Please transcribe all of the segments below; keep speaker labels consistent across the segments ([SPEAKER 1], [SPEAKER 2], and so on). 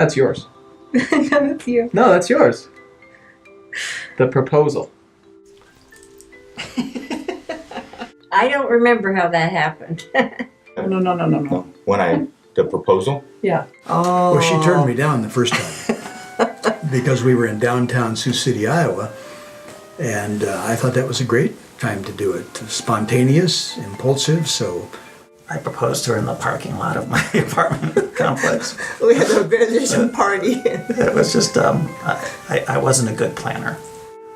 [SPEAKER 1] That's yours.
[SPEAKER 2] No, that's you.
[SPEAKER 1] No, that's yours. The proposal.
[SPEAKER 3] I don't remember how that happened.
[SPEAKER 2] No.
[SPEAKER 4] The proposal?
[SPEAKER 2] Yeah.
[SPEAKER 3] Oh.
[SPEAKER 5] Well, she turned me down the first time because we were in downtown Sioux City, Iowa, and I thought that was a great time to do it. Spontaneous, impulsive, so...
[SPEAKER 6] I proposed to her in the parking lot of my apartment complex.
[SPEAKER 3] We had a graduation party.
[SPEAKER 6] It was just, I wasn't a good planner.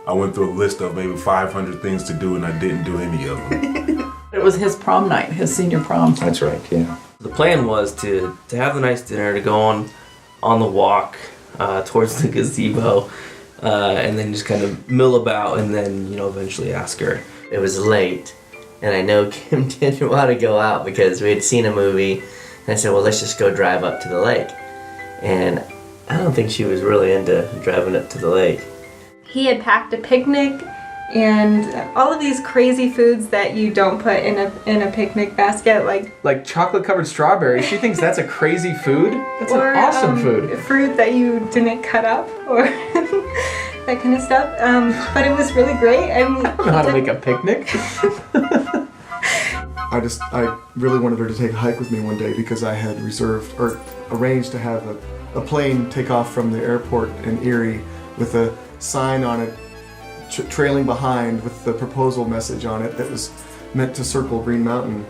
[SPEAKER 7] I went through a list of maybe 500 things to do and I didn't do any of them.
[SPEAKER 2] It was his prom night, his senior prom.
[SPEAKER 4] That's right, yeah.
[SPEAKER 8] The plan was to have the nice dinner, to go on the walk towards the gazebo, and then just kind of mill about, and then eventually ask her.
[SPEAKER 3] It was late, and I know Kim didn't want to go out because we had seen a movie, and I said, well, let's just go drive up to the lake. And I don't think she was really into driving up to the lake.
[SPEAKER 2] He had packed a picnic and all of these crazy foods that you don't put in a picnic basket,
[SPEAKER 1] Like chocolate covered strawberries. She thinks that's a crazy food. That's an awesome food.
[SPEAKER 2] Fruit that you didn't cut up or that kind of stuff. But it was really great.
[SPEAKER 1] I don't know how to make a picnic.
[SPEAKER 9] I really wanted her to take a hike with me one day because I had arranged to have a plane take off from the airport in Erie with a sign on it trailing behind with the proposal message on it that was meant to circle Green Mountain.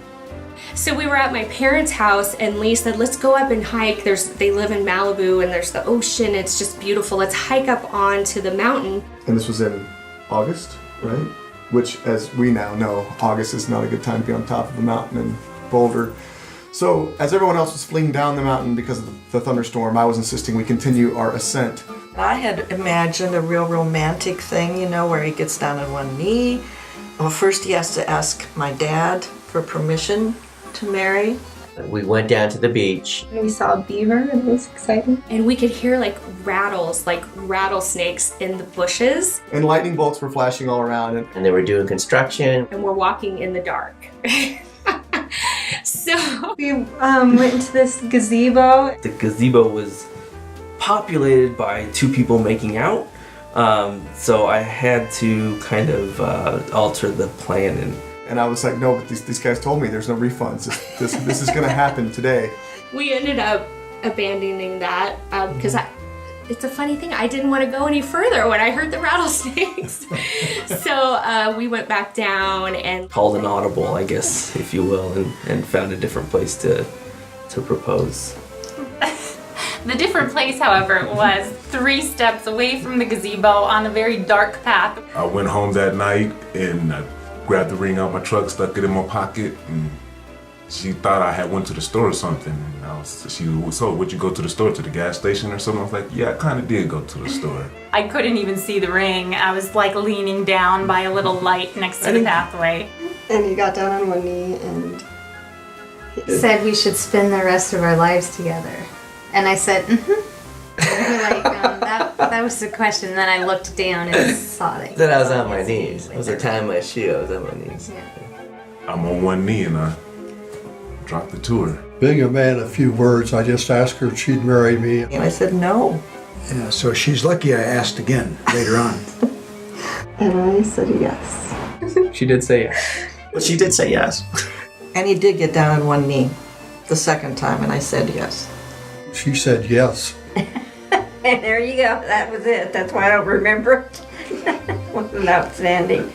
[SPEAKER 10] So we were at my parents' house and Lee said, let's go up and hike. They live in Malibu and there's the ocean. It's just beautiful. Let's hike up onto the mountain.
[SPEAKER 9] And this was in August, right? Which, as we now know, August is not a good time to be on top of a mountain in Boulder. So, as everyone else was fleeing down the mountain because of the thunderstorm, I was insisting we continue our ascent.
[SPEAKER 11] I had imagined a real romantic thing, where he gets down on one knee. Well, first he has to ask my dad for permission to marry.
[SPEAKER 3] We went down to the beach.
[SPEAKER 2] And we saw a beaver and it was exciting.
[SPEAKER 10] And we could hear rattles, like rattlesnakes in the bushes.
[SPEAKER 9] And lightning bolts were flashing all around.
[SPEAKER 3] And they were doing construction.
[SPEAKER 10] And we're walking in the dark. So
[SPEAKER 2] we went into this gazebo.
[SPEAKER 8] The gazebo was populated by two people making out, so I had to kind of alter the plan.
[SPEAKER 9] And I was like, no, but these guys told me there's no refunds. This is going to happen today.
[SPEAKER 10] We ended up abandoning that because it's a funny thing. I didn't want to go any further when I heard the rattlesnakes. So we went back down and
[SPEAKER 8] called an audible, I guess, if you will, and found a different place to propose.
[SPEAKER 12] The different place, however, was 3 steps away from the gazebo on a very dark path.
[SPEAKER 7] I went home that night and I grabbed the ring out of my truck, stuck it in my pocket, and she thought I had went to the store or something. And she was, so would you go to the store, to the gas station or something? I was like, yeah, I kind of did go to the store.
[SPEAKER 12] I couldn't even see the ring. I was leaning down by a little light next to the pathway.
[SPEAKER 11] And he got down on one knee and
[SPEAKER 13] said we should spend the rest of our lives together. And I said, that was the question. And then I looked down and saw that.
[SPEAKER 3] Then I was on my knees. I was tying my shoe. I was on my knees.
[SPEAKER 13] Yeah.
[SPEAKER 7] I'm on one knee and I dropped the tour.
[SPEAKER 14] Being a man of few words, I just asked her if she'd marry me.
[SPEAKER 11] And I said no.
[SPEAKER 5] Yeah, so she's lucky I asked again later on.
[SPEAKER 11] And I said yes.
[SPEAKER 1] She did say yes.
[SPEAKER 6] But she did say yes.
[SPEAKER 11] And he did get down on one knee the second time, and I said yes.
[SPEAKER 14] She said yes.
[SPEAKER 3] And there you go. That was it. That's why I don't remember it. It wasn't outstanding.